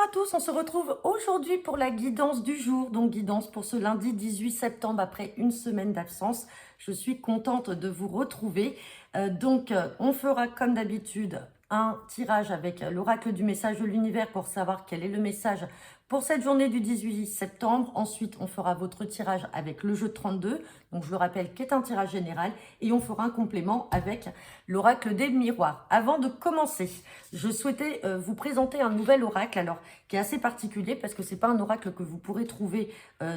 à tous, on se retrouve aujourd'hui pour la guidance du jour, donc guidance pour ce lundi 18 septembre après une semaine d'absence. Je suis contente de vous retrouver. On fera comme d'habitude un tirage avec l'oracle du message de l'univers pour savoir quel est le message pour cette journée du 18 septembre. Ensuite, on fera votre tirage avec le jeu 32, donc je le rappelle, qui est un tirage général, et on fera un complément avec l'oracle des miroirs. Avant de commencer, je souhaitais vous présenter un nouvel oracle, alors qui est assez particulier parce que c'est pas un oracle que vous pourrez trouver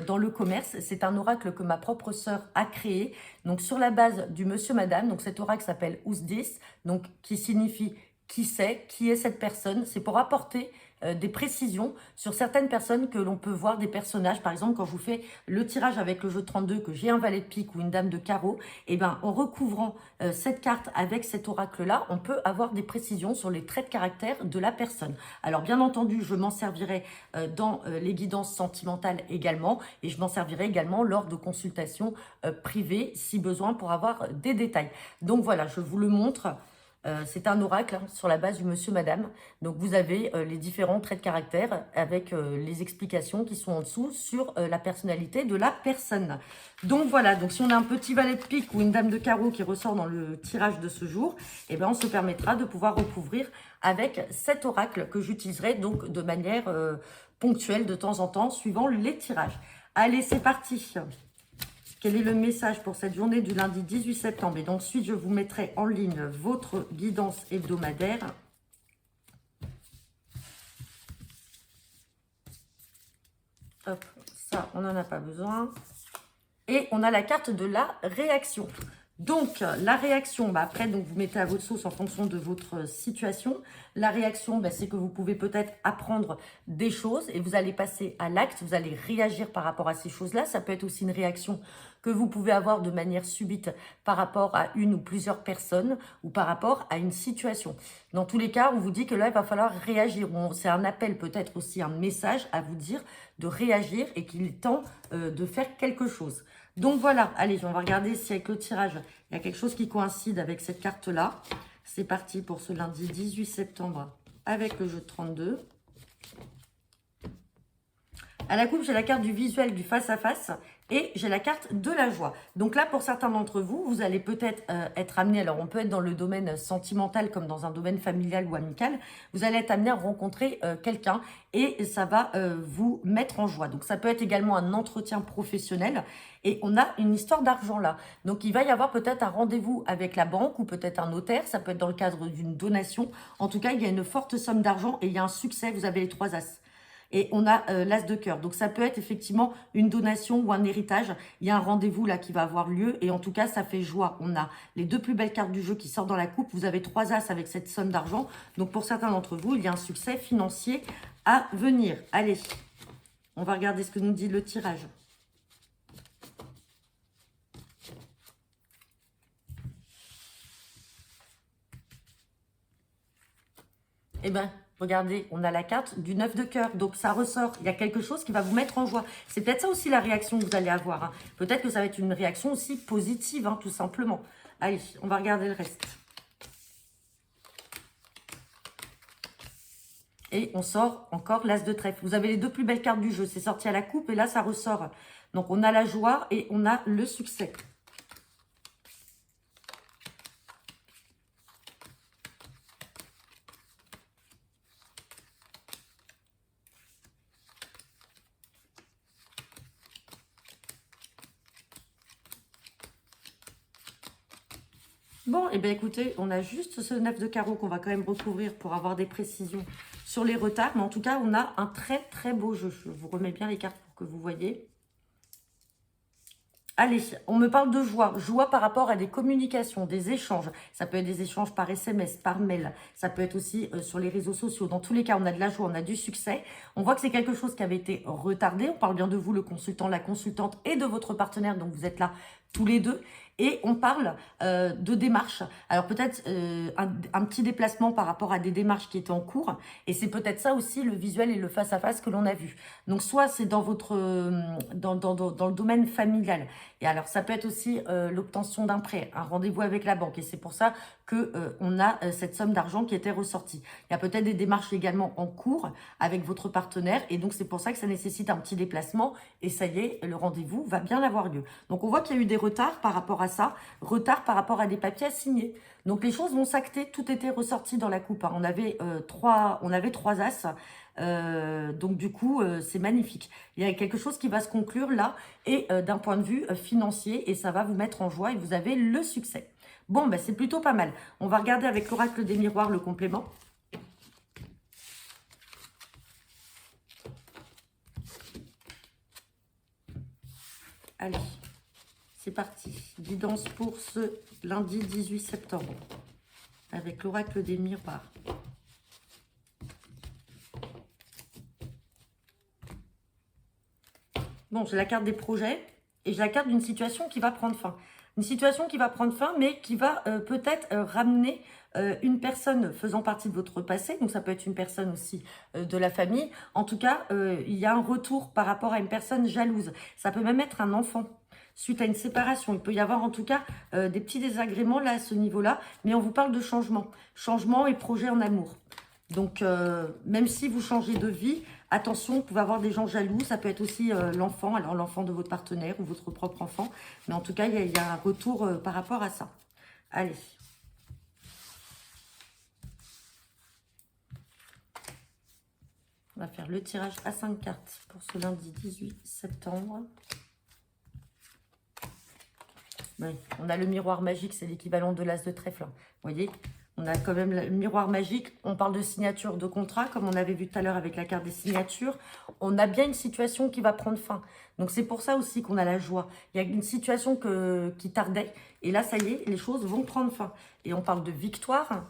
dans le commerce. C'est un oracle que ma propre sœur a créé, donc sur la base du monsieur madame. Donc cet oracle s'appelle Ousdis, donc qui signifie qui c'est, qui est cette personne. C'est pour apporter des précisions sur certaines personnes que l'on peut voir, des personnages. Par exemple, quand je vous fais le tirage avec le jeu 32, que j'ai un valet de pique ou une dame de carreau, et ben en recouvrant cette carte avec cet oracle-là, on peut avoir des précisions sur les traits de caractère de la personne. Alors bien entendu, je m'en servirai dans les guidances sentimentales également, et je m'en servirai également lors de consultations privées si besoin pour avoir des détails. Donc voilà, je vous le montre. C'est un oracle sur la base du monsieur madame. Donc vous avez les différents traits de caractère avec les explications qui sont en dessous sur la personnalité de la personne. Donc voilà, donc si on a un petit valet de pique ou une dame de carreau qui ressort dans le tirage de ce jour, eh ben on se permettra de pouvoir recouvrir avec cet oracle que j'utiliserai donc de manière ponctuelle de temps en temps suivant les tirages. Allez, c'est parti. Quel est le message pour cette journée du lundi 18 septembre? Et ensuite, je vous mettrai en ligne votre guidance hebdomadaire. Hop, ça, on n'en a pas besoin. Et on a la carte de la réaction. Donc, la réaction, après, donc vous mettez à votre sauce en fonction de votre situation. La réaction, c'est que vous pouvez peut-être apprendre des choses et vous allez passer à l'acte, vous allez réagir par rapport à ces choses-là. Ça peut être aussi une réaction que vous pouvez avoir de manière subite par rapport à une ou plusieurs personnes ou par rapport à une situation. Dans tous les cas, on vous dit que là, il va falloir réagir. C'est un appel, peut-être aussi un message à vous dire de réagir et qu'il est temps de faire quelque chose. Donc voilà, allez, on va regarder si avec le tirage, il y a quelque chose qui coïncide avec cette carte-là. C'est parti pour ce lundi 18 septembre avec le jeu de 32. À la coupe, j'ai la carte du visuel, du face-à-face et j'ai la carte de la joie. Donc là, pour certains d'entre vous, vous allez peut-être être amené, alors on peut être dans le domaine sentimental comme dans un domaine familial ou amical, vous allez être amené à rencontrer quelqu'un et ça va vous mettre en joie. Donc ça peut être également un entretien professionnel et on a une histoire d'argent là. Donc il va y avoir peut-être un rendez-vous avec la banque ou peut-être un notaire, ça peut être dans le cadre d'une donation. En tout cas, il y a une forte somme d'argent et il y a un succès, vous avez les 3 as. Et on a l'as de cœur. Donc, ça peut être effectivement une donation ou un héritage. Il y a un rendez-vous là qui va avoir lieu. Et en tout cas, ça fait joie. On a les 2 plus belles cartes du jeu qui sortent dans la coupe. Vous avez 3 as avec cette somme d'argent. Donc, pour certains d'entre vous, il y a un succès financier à venir. Allez, on va regarder ce que nous dit le tirage. Eh bien, regardez, on a la carte du 9 de cœur. Donc, ça ressort. Il y a quelque chose qui va vous mettre en joie. C'est peut-être ça aussi la réaction que vous allez avoir. Hein. Peut-être que ça va être une réaction aussi positive, hein, tout simplement. Allez, on va regarder le reste. Et on sort encore l'as de trèfle. Vous avez les 2 plus belles cartes du jeu. C'est sorti à la coupe et là, ça ressort. Donc, on a la joie et on a le succès. Bon, et bien écoutez, on a juste ce 9 de carreau qu'on va quand même recouvrir pour avoir des précisions sur les retards. Mais en tout cas, on a un très très beau jeu. Je vous remets bien les cartes pour que vous voyez. Allez, on me parle de joie. Joie par rapport à des communications, des échanges. Ça peut être des échanges par SMS, par mail. Ça peut être aussi sur les réseaux sociaux. Dans tous les cas, on a de la joie, on a du succès. On voit que c'est quelque chose qui avait été retardé. On parle bien de vous, le consultant, la consultante et de votre partenaire. Donc, vous êtes là tous les deux. Et on parle de démarches. Alors peut-être un petit déplacement par rapport à des démarches qui étaient en cours. Et c'est peut-être ça aussi le visuel et le face-à-face que l'on a vu. Donc soit c'est dans votre dans le domaine familial. Et alors ça peut être aussi l'obtention d'un prêt, un rendez-vous avec la banque. Et c'est pour ça que on a cette somme d'argent qui était ressortie. Il y a peut-être des démarches également en cours avec votre partenaire. Et donc c'est pour ça que ça nécessite un petit déplacement. Et ça y est, le rendez-vous va bien avoir lieu. Donc on voit qu'il y a eu des retards par rapport à ça, retard par rapport à des papiers à signer. Donc les choses vont s'acter, tout était ressorti dans la coupe. Hein. On avait trois as. Donc du coup, c'est magnifique. Il y a quelque chose qui va se conclure là et d'un point de vue financier et ça va vous mettre en joie et vous avez le succès. Bon, ben, c'est plutôt pas mal. On va regarder avec l'oracle des miroirs le complément. Allez, c'est parti. Guidance pour ce lundi 18 septembre avec l'oracle des miroirs. Bon, j'ai la carte des projets et j'ai la carte d'une situation qui va prendre fin. Une situation qui va prendre fin, mais qui va peut-être ramener une personne faisant partie de votre passé. Donc, ça peut être une personne aussi de la famille. En tout cas, il y a un retour par rapport à une personne jalouse. Ça peut même être un enfant. Suite à une séparation, il peut y avoir en tout cas des petits désagréments là à ce niveau-là. Mais on vous parle de changement. Changement et projet en amour. Donc, même si vous changez de vie, attention, vous pouvez avoir des gens jaloux. Ça peut être aussi l'enfant, alors l'enfant de votre partenaire ou votre propre enfant. Mais en tout cas, il y a un retour par rapport à ça. Allez. On va faire le tirage à 5 cartes pour ce lundi 18 septembre. Oui, on a le miroir magique, c'est l'équivalent de l'as de trèfle. Vous voyez ? On a quand même le miroir magique. On parle de signature de contrat, comme on avait vu tout à l'heure avec la carte des signatures. On a bien une situation qui va prendre fin. Donc, c'est pour ça aussi qu'on a la joie. Il y a une situation qui tardait. Et là, ça y est, les choses vont prendre fin. Et on parle de victoire.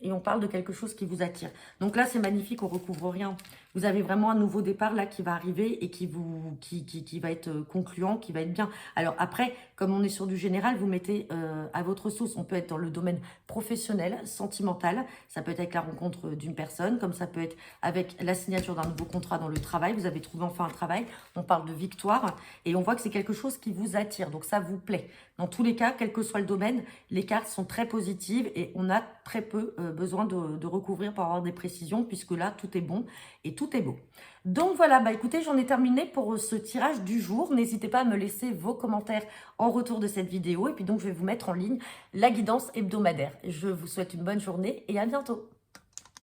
Et on parle de quelque chose qui vous attire. Donc là, c'est magnifique, on recouvre rien. Vous avez vraiment un nouveau départ là qui va arriver et qui va être concluant, qui va être bien. Alors après, comme on est sur du général, vous mettez à votre sauce. On peut être dans le domaine professionnel, sentimental. Ça peut être avec la rencontre d'une personne, comme ça peut être avec la signature d'un nouveau contrat dans le travail. Vous avez trouvé enfin un travail. On parle de victoire et on voit que c'est quelque chose qui vous attire. Donc ça vous plaît. Dans tous les cas, quel que soit le domaine, les cartes sont très positives et on a très peu besoin de recouvrir pour avoir des précisions puisque là, tout est bon et tout est beau. Donc voilà, bah écoutez, j'en ai terminé pour ce tirage du jour. N'hésitez pas à me laisser vos commentaires en retour de cette vidéo. Et puis donc, je vais vous mettre en ligne la guidance hebdomadaire. Je vous souhaite une bonne journée et à bientôt.